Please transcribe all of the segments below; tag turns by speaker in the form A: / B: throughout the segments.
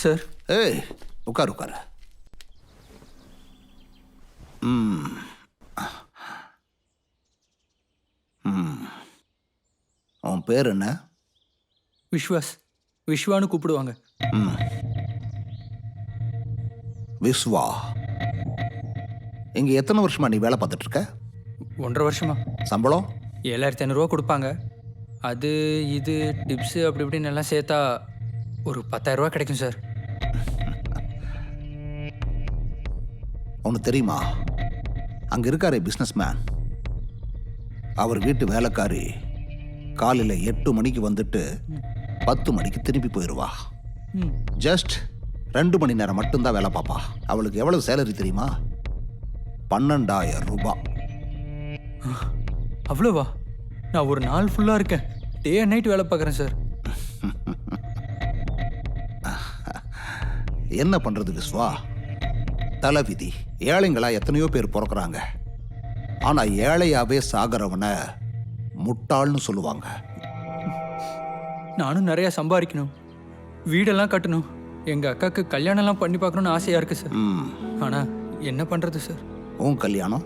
A: Sir.
B: ஏய், உட்காரு உட்காரு. ம் ம் உன் பேர் என்ன?
A: விஸ்வாஸ். விஸ்வான்னு கூப்பிடுவாங்க.
B: ம் விஸ்வா. இங்க எத்தனை வருஷமா நீ வேலை பார்த்துட்டு இருக்க?
A: 1.5 வருஷமா.
B: சம்பளம்?
A: 7500 கொடுப்பாங்க. அது இது டிப்ஸு அப்படி இப்படின்னு எல்லாம் சேர்த்தா ஒரு 10,000 கிடைக்கும் சார்.
B: உனக்கு தெரியுமா, அங்க இருக்காரே பிஸ்னஸ் மேன், அவர் வீட்டு வேலைக்காரி காலையில் 8 மணிக்கு வந்துட்டு 10 மணிக்கு திரும்பி போயிடுவா.
A: ம்.
B: ஜஸ்ட் 2 மணி நேரம் மட்டும்தான் வேலை பார்ப்பா. அவளுக்கு எவ்வளவு சேலரி தெரியுமா? 12,000 ரூபாய்.
A: அவ்வளோவா? நான் ஒரு நாள் ஃபுல்லாக இருக்கேன். டே அண்ட் நைட் வேலை பார்க்குறேன் சார்.
B: என்ன பண்றது விஸ்வா, தலைவிதி. ஏழைங்களா எத்தனையோ பேர் பிறக்கிறாங்க. ஆனா ஏழையாவே சாகிறவனை முட்டாள்னு சொல்லுவாங்க.
A: நானும் நிறையா சம்பாதிக்கணும், வீடெல்லாம் கட்டணும், எங்கள் அக்காவுக்கு கல்யாணம்லாம் பண்ணி பார்க்கணுன்னு ஆசையாக இருக்குது சார். ஆனால் என்ன பண்ணுறது சார்?
B: உன் கல்யாணம்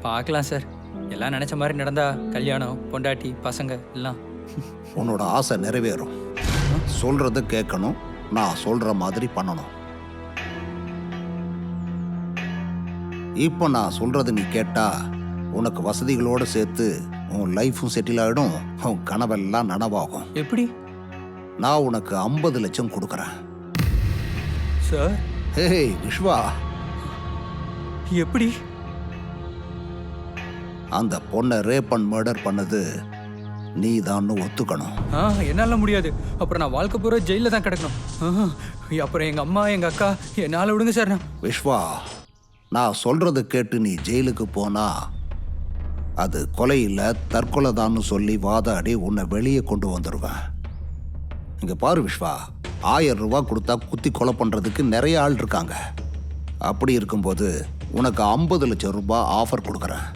A: பார்க்கலாம் சார். எல்லாம் நினச்ச மாதிரி நடந்தா கல்யாணம், பொண்டாட்டி, பசங்க எல்லாம்.
B: உன்னோட ஆசை நிறைவேறும். சொல்றது கேட்கணும், நான் சொல்ற மாதிரி பண்ணணும். இப்போ நான் சொல்றது நீ கேட்டா உனக்கு வசதிகளோடு சேர்த்து உன் லைஃபும் செட்டில் ஆகிடும், உன் கனவெல்லாம் நனவாகும்.
A: எப்படி?
B: நான் உனக்கு 50 லட்சம் கொடுக்குறேன்.
A: சார்.
B: ஹேய் விஸ்வா,
A: எப்படி?
B: அந்த பொண்ணை ரேப் அண்ட் மர்டர் பண்ணது நீ தான் ஒத்துக்கணும்.
A: என்னால் முடியாது. அப்புறம் நான் வாழ்க்கை பூரா ஜெயிலில் தான் கிடக்கணும். அப்புறம் எங்கள் அம்மா, எங்கள் அக்கா, என்னால் விடுங்க சார்.
B: விஸ்வா, நான் சொல்றது கேட்டு நீ ஜெயிலுக்கு போனா அது கொலை இல்லை தற்கொலை தான் சொல்லி வாதாடி உன்னை வெளியே கொண்டு வந்துடுவேன். இங்க பாரு விஸ்வா, 1000 ரூபாய் கொடுத்தா குத்தி கொலை பண்றதுக்கு நிறைய ஆள் இருக்காங்க. அப்படி இருக்கும்போது உனக்கு 50 லட்சம் ரூபாய் ஆஃபர் கொடுக்குறேன்.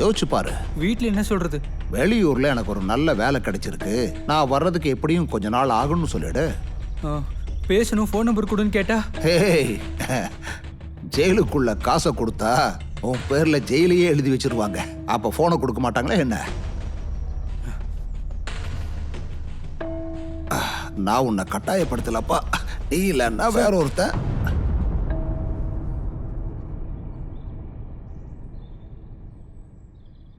B: யோசிச்சு பாரு.
A: வீட்டில் என்ன சொல்றது?
B: வெளியூர்ல எனக்கு ஒரு நல்ல வேலை கிடைச்சிருக்கு, நான் வர்றதுக்கு எப்படியும் கொஞ்ச நாள் ஆகும்னு சொல்லிடு.
A: பேசணும், ஃபோன் நம்பர் கொடுன்னு கேட்டா?
B: ஹேய், ஜெயிலுக்குள்ள காசை கொடுத்தா உன் பேர்ல ஜெயிலையே எழுதி வச்சிருவாங்க. அப்ப போனை கொடுக்க மாட்டாங்களா என்ன? நான் உன்னை கட்டாயப்படுத்தலப்பா, நீ இல்லைன்னா வேற ஒருத்தன்.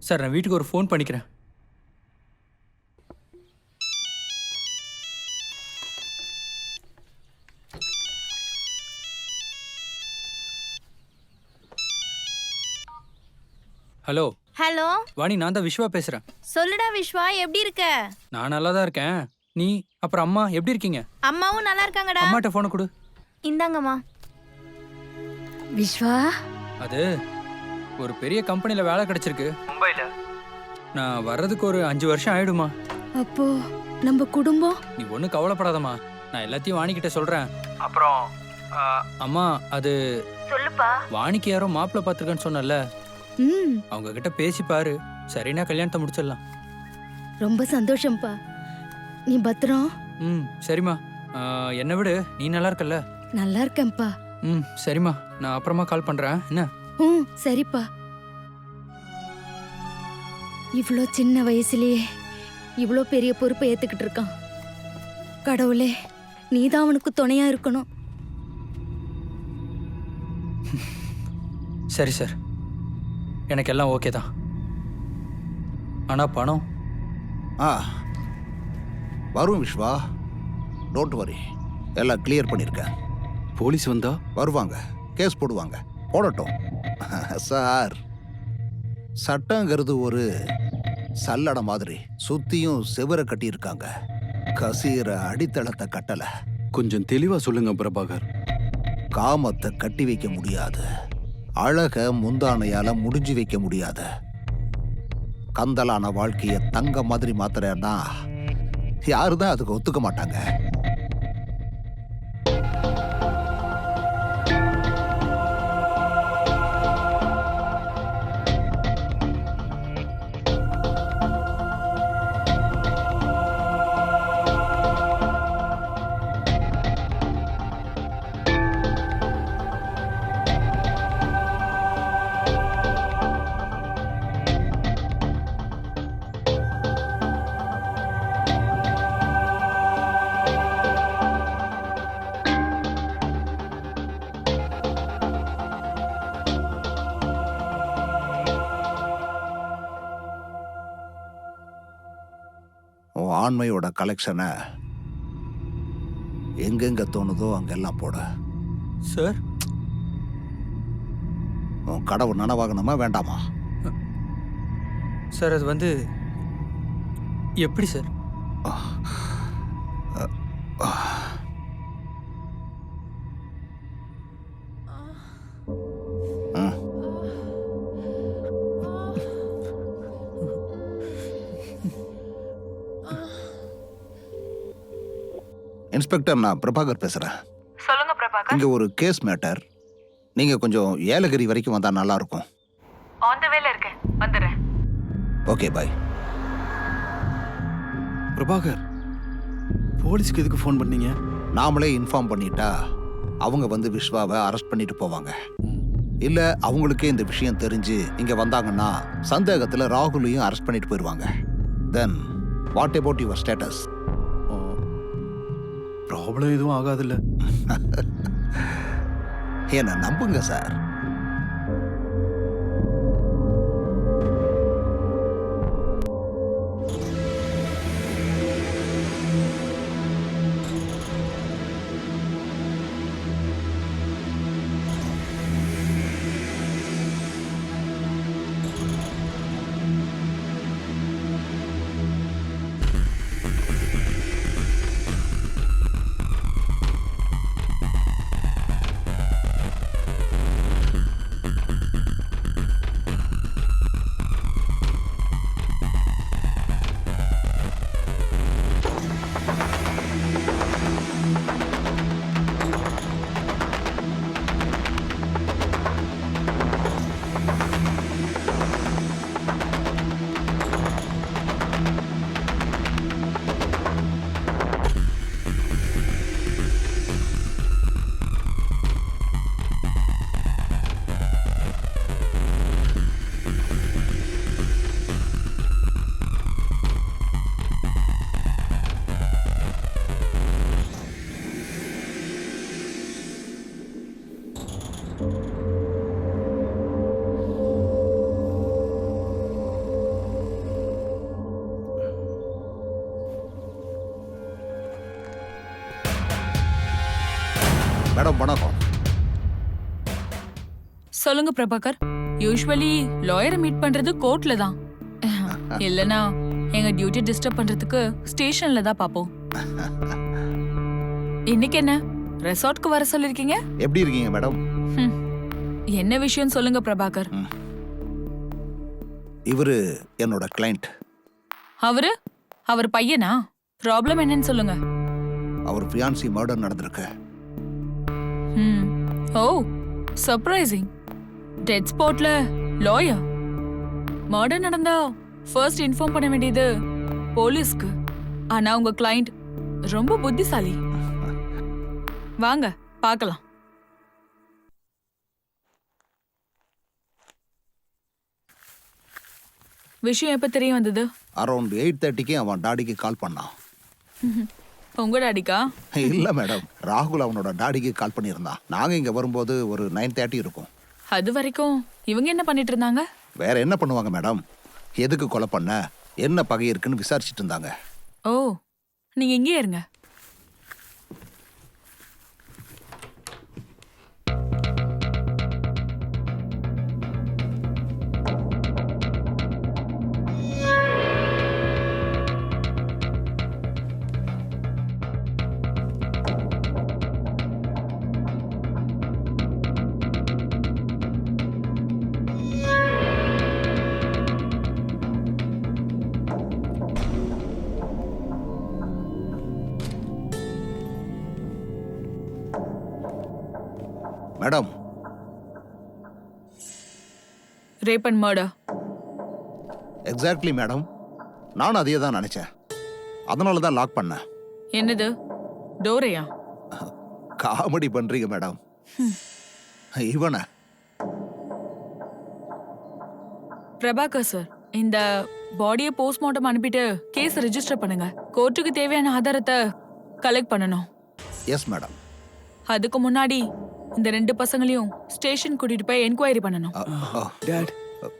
A: சார், நான் வீட்டுக்கு ஒரு ஃபோன் பண்ணிக்கிறேன். ஹலோ.
C: ஹலோ
A: வாணி, நான் தான் விஸ்வா பேசுறேன்.
C: சொல்லுடா விஸ்வா, எப்படி இருக்க?
A: நான் நல்லா தான் இருக்கேன். நீ அப்புறம் அம்மா எப்படி இருக்கீங்க?
C: அம்மாவும் நல்லா இருக்காங்கடா.
A: அம்மாட்ட ஃபோனை கொடு.
C: இந்தாங்கம்மா. விஸ்வா,
A: அது ஒரு பெரிய கம்பெனியில் வேலை கிடைச்சிருக்கு மும்பையில். நான் வர்றதுக்கு ஒரு 5 வருஷம் ஆயிடுமா.
C: அப்போ நம்ம குடும்பம்?
A: நீ ஒன்றும் கவலைப்படாதம்மா, நான் எல்லாத்தையும் வாணிக்கிட்ட சொல்கிறேன். அப்புறம் அம்மா, அது
C: சொல்லுப்பா.
A: வாணிக்கு யாரோ மாப்பிள்ளை பார்த்துருக்கேன்னு சொன்னல, அவங்க கிட்ட பேசி பாரு. சரினா கல்யாணத்தை முடிச்சிடலாம்.
C: ரொம்ப சந்தோஷம்ப்பா. நீ பத்திரம்.
A: சரிம்மா. என்னை விடு, நீ நல்லா இருக்கல்ல?
C: நல்லா இருக்கேன்ப்பா.
A: சரிம்மா, நான் அப்புறமா கால் பண்றேன். என்ன?
C: சரிப்பா. இவ்வளோ சின்ன வயசுலயே இவ்வளோ பெரிய பொறுப்பை ஏத்துக்கிட்டு இருக்கான். கடவுளே, நீதான் அவனுக்கு துணையா இருக்கணும்.
A: சரி சார், எனக்கு எல்லாம் ஓகே தான். ஆனா பணம்
B: வரும் விஸ்வா, டோன்ட் வரி, எல்லாம் கிளியர் பண்ணியிருக்கேன்.
D: போலீஸ் வந்தா
B: வருவாங்க, கேஸ் போடுவாங்க, போடட்டும். சார், சட்டங்கிறது ஒரு சல்லடை மாதிரி சுத்தியும் செவரை கட்டியிருக்காங்க, கசீர அடித்தளத்தை கட்டல.
D: கொஞ்சம் தெளிவா சொல்லுங்க பிரபாகர்.
B: காமத்தை கட்டி வைக்க முடியாது, அழக முந்தானையால முடிஞ்சு வைக்க முடியாது. கந்தலான வாழ்க்கைய தங்க மாதிரி மாத்துறேன்னா யாருதான் அதுக்கு ஒத்துக்க மாட்டாங்க. உன் ஆண்மையோட கலெக்ஷனை எங்கெங்க தோணுதோ அங்கெல்லாம் போட.
A: சார்
B: உன் கனவு நனவாகணுமா வேண்டாமா?
A: சார் அது வந்து எப்படி சார்?
B: இன்ஸ்பெக்டர், நான் பிரபாகர் பேசுறேன்.
E: சொல்லுங்க பிரபாகர்.
B: இங்க ஒரு கேஸ் மேட்டர். நீங்க கொஞ்சம் ஏலகிரி வரைக்கும் வந்தா நல்லா இருக்கும்.
E: ஆன் தி வேல இருக்கேன், வந்துடுறேன்.
B: ஓகே, பாய்.
D: பிரபாகர், போலீஸ்க்கு எதுக்கு ஃபோன் பண்ணீங்க?
B: நாமளே இன்ஃபார்ம் பண்ணிட்டா அவங்க வந்து விஸ்வாவை அரெஸ்ட் பண்ணிட்டு போவாங்க. இல்ல அவங்களுக்கே இந்த விஷயம் தெரிஞ்சு இங்க வந்தாங்கன்னா சந்தேகத்துல ராகுலையும் அரெஸ்ட் பண்ணிட்டு போயிடுவாங்க. Then what about your status?
D: Problem எதுவும் ஆகாதுல்ல?
B: என்ன நம்புங்க சார். மேடம் வணக்கம்.
E: சொல்லுங்க பிரபாகர். யூசுவலி லாயரை மீட் பண்றது கோர்ட்ல தான். இல்லனா எங்க டியூட்டி டிஸ்டர்ப் பண்றதுக்கு ஸ்டேஷன்ல தான் பாப்போம். இன்னைக்கு என்ன ரெசார்ட்க்கு வர சொல்லிருக்கீங்க?
B: எப்படி இருக்கீங்க மேடம்?
E: என்ன விஷயம் சொல்லுங்க பிரபாகர்.
B: இவரு என்னோட கிளைண்ட்.
E: அவர் பையனா? ப்ராப்ளம் என்னன்னு சொல்லுங்க.
B: அவர் ஃபியான்சி மர்டர் நடந்திருக்கு.
E: ஓ, சர்ப்ரைசிங். டெட் ஸ்பாட்ல லாயர். மர்டர் நடந்தா ஃபர்ஸ்ட் இன்ஃபார்ம் பண்ண வேண்டியது போலீஸ்க்கு. ஆனா உங்க கிளையண்ட் ரொம்ப புத்திசாலி. வாங்க பார்க்கலாம். விஷயம் எப்ப தெரிய வந்தது?
B: அரௌண்ட் 8:30க்கு அவன் டாடிக்கு கால் பண்ணான்.
E: உங்க டாடிக்கா?
B: இல்ல மேடம், ராகுல் அவனோட டாடிக்கு கால் பண்ணியிருந்தான். நாங்க இங்க வரும்போது ஒரு 9:30 இருக்கும்.
E: அது வரைக்கும் இவங்க என்ன பண்ணிட்டு இருந்தாங்க?
B: வேற என்ன பண்ணுவாங்க மேடம்? எதுக்கு கொலை பண்ண, என்ன பகை இருக்குன்னு விசாரிச்சுட்டு இருந்தாங்க.
E: ஓ, நீங்க இங்கேயே இருங்க.
B: Madam,
E: rape and murder.
B: Exactly madam, நானும் அதே தான் நினைச்சேன். அதனால தான் லாக் பண்ணேன்.
E: என்னது, டோரையா?
B: காமெடி பண்றீங்க மேடம். இவனை
E: பிரபாகர் சார், இந்த பாடியை போஸ்ட்மார்ட்டம் அனுப்பிட்டு கேஸ் ரெஜிஸ்டர் பண்ணுங்க. கோர்ட்டுக்கு தேவையான ஆதாரத்தை கலெக்ட் பண்ணணும்.
B: Yes madam.
E: அதுக்கு முன்னாடி இந்த 2 பசங்களையும் ஸ்டேஷன் கூட்டிட்டு போய் என்கொயரி பண்ணணும்.
D: Dot,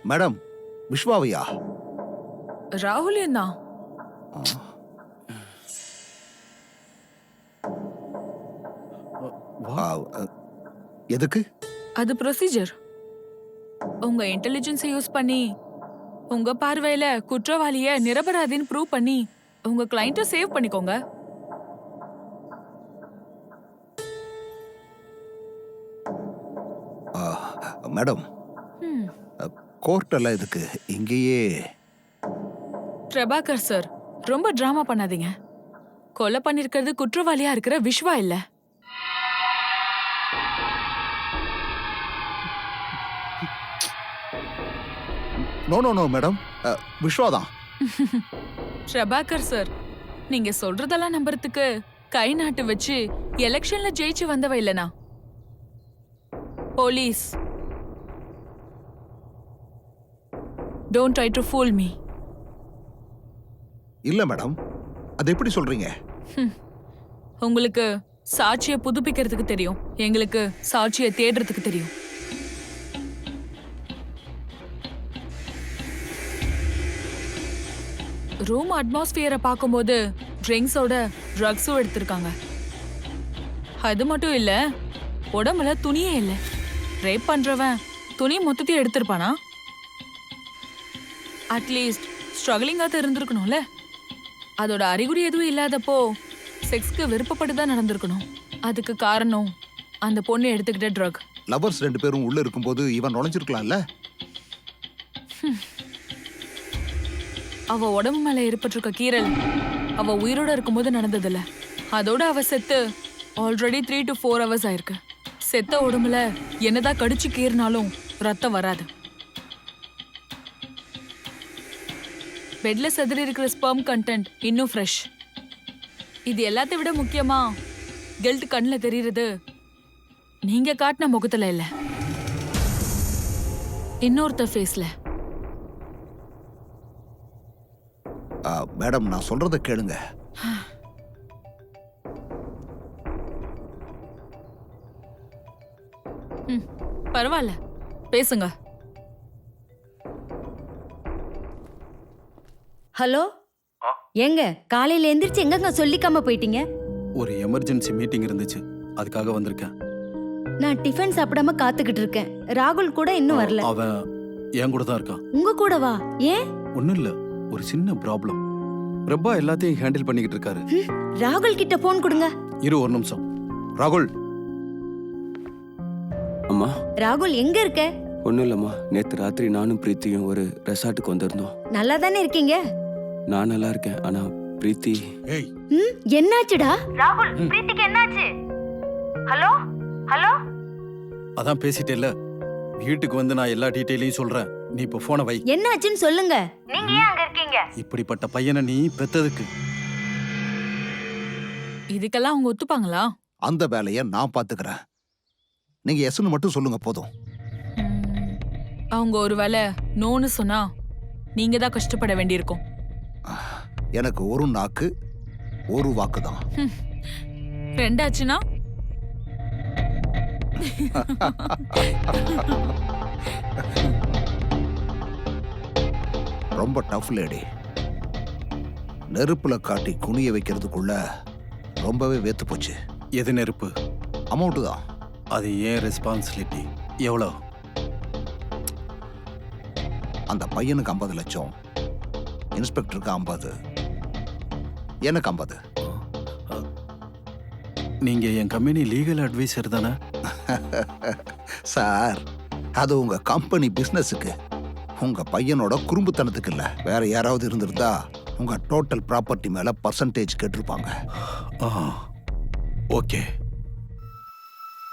B: madam, விஸ்வாவையா?
E: ராகுலியம் தான்.
B: ஆ, எதுக்கு?
E: அது ப்ரொசீஜர். உங்க இன்டெலிஜென்ஸை யூஸ் பண்ணி உங்க பார்வையில குற்றவாளிய நிரபராதின்னு ப்ரூவ் பண்ணி உங்க கிளையண்ட்டை சேவ் பண்ணிக்கோங்க.
B: மேடம், கோர்ட்டெல்லாம் இதுக்கு இங்கேயே.
E: பிரபாகர் சார், ரொம்ப டிராமா பண்ணாதீங்க. கொலை பண்ணிருக்கிறது குற்றவாளியா இருக்கிற விஸ்வா இல்ல.
B: நோ மேடம், விஸ்வாதான்.
E: பிரபாகர் சார், நீங்க சொல்றதெல்லாம் நம்புறதுக்கு கை நாட்டு வச்சு எலெக்ஷன்ல ஜெயிச்சு வந்தவ இல்லனா. Police, don't try to pool me.
B: இல்ல மேடம், அது எப்படி சொல்றீங்க?
E: உங்களுக்கு சாட்சியை புதுப்பிக்கிறதுக்கு தெரியும், எங்களுக்கு சாட்சியை தேடுறதுக்கு தெரியும். ரூம் அட்மாஸ்பியரை பார்க்கும்போது ட்ரிங்க்ஸோட ட்ரக்ஸும் எடுத்திருக்காங்க. அது மட்டும் இல்ல, உடம்புல துணியே இல்லை. ரேப் பண்றவன் துணி மொத்தத்தையும் எடுத்திருப்பானா? அட்லீஸ்ட் ஸ்ட்ரகிளிங்காக இருந்திருக்கணும்ல. அதோட அறிகுறி எதுவும் இல்லாதப்போ செக்ஸ்க்கு விருப்பப்பட்டு தான் நடந்திருக்கணும். அதுக்கு காரணம் அந்த பொண்ணு எடுத்துக்கிட்ட ட்ரக்.
B: லவர்ஸ் 2 பேரும் உள்ள இருக்கும்போது இவன் நுழைஞ்சிருக்கலாம்ல.
E: அவ உடம்பு மேல ஏற்பட்டிருக்க கீறல் அவ உயிரோட இருக்கும்போது நடந்ததில்ல. அதோட அவ செத்து ஆல்ரெடி 3 to 4 hours ஆயிருக்கு. செத்த உடம்புல என்னதான் கடிச்சு கீறினாலும் ரத்தம் வராது. பெட்ல செதறி இருக்கிற ஸ்பெர்ம் கண்டென்ட் இன்னும் ஃப்ரெஷ். இது எல்லாத்தை விட முக்கியமா கில்ட் கண்ணில் தெரியுறது நீங்க காட்டின முகத்துல இல்ல, இன்னொருத்த ஃபேஸ்ல.
B: மேடம், நான் சொல்றத கேளுங்க.
E: பரவாயில்ல, பேசுங்க.
C: ஹலோ, ஏங்க காலையில எந்திரிச்சு எங்கங்க சொல்லிக்காம போயிட்டீங்க?
D: ஒரு எமர்ஜென்சி மீட்டிங் இருந்துச்சு, அதுக்காக வந்திருக்கேன்.
C: நான் டிஃபன் சாப்பிடாம காத்துக்கிட்டு இருக்கேன். ராகுல் கூட இன்னும் வரல.
D: அவன் என் கூட தான் இருக்கான்.
C: உங்க கூட வா. ஏன்?
D: ஒண்ணும் இல்ல, ஒரு சின்ன ப்ராப்ளம். பிரபா எல்லாத்தையும் ஹேண்டில் பண்ணிக்கிட்டு இருக்காரு.
C: ராகுல் கிட்ட போன் கொடுங்க.
D: இரு ஒரு நிமிஷம். ராகுல்.
F: அம்மா,
C: ராகுல் எங்க இருக்க?
F: ஒன்றும் இல்லைம்மா. நேற்று ராத்திரி நானும் பிரீத்தியும் ஒரு ரெசார்ட்டுக்கு வந்திருந்தோம்.
C: நல்லா தானே இருக்கீங்க?
F: நான் நல்லா இருக்கேன், ஆனா பிரீத்தி.
D: ஏய்,
C: என்னாச்சுடா? ராகுல், பிரீத்திக்கு என்னாச்சு? Hello hello.
D: அதான் பேசிட்டேல்ல, வீட்டுக்கு வந்து நான் எல்லா டீட்டெயிலையும் சொல்றேன். நீ இப்ப போனை வை.
C: என்னாச்சுன்னு சொல்லுங்க. நீங்க ஏன் அங்க இருக்கீங்க?
D: இப்படிப்பட்ட பையனை நீ பெத்ததுக்கு.
E: இதுக்கெல்லாம் அவங்க ஒத்துப்பாங்களா?
B: அந்த வேலையை நான் பாத்துக்கிறேன். நீங்க எஸ்ன்னு மட்டும் சொல்லுங்க போதும்.
E: அவங்க ஒருவேளை நோன்னு சொன்னா நீங்க தான் கஷ்டப்பட வேண்டியிருக்கும்.
B: எனக்கு ஒரு நாக்கு ஒரு வாக்கு தான்.
E: ரெண்டாச்சுன்னா
B: ரொம்ப டஃப் லேடி. நெருப்புல காட்டி குனிய வைக்கிறதுக்குள்ள ரொம்பவே வேத்து போச்சு.
D: எது நெருப்பு?
B: அமௌண்ட் தான்.
D: அது ஏன் ரெஸ்பான்சிபிலிட்டி. எவ்வளோ?
B: அந்த பையனுக்கு 50 லட்சம், இன்ஸ்பெக்டருக்கு 50, எனக்கு 50.
D: நீங்க என் கம்பெனி லீகல் அட்வைசர் தானே?
B: சார், அது உங்க கம்பெனி பிசினஸுக்கு, உங்க பையனோட குறும்புத்தனத்துக்கு இல்ல. வேற யாராவது இருந்திருந்தா உங்க டோட்டல் ப்ராப்பர்ட்டி மேல பர்சன்டேஜ் கேட்டிருப்பாங்க.
D: ஓகே.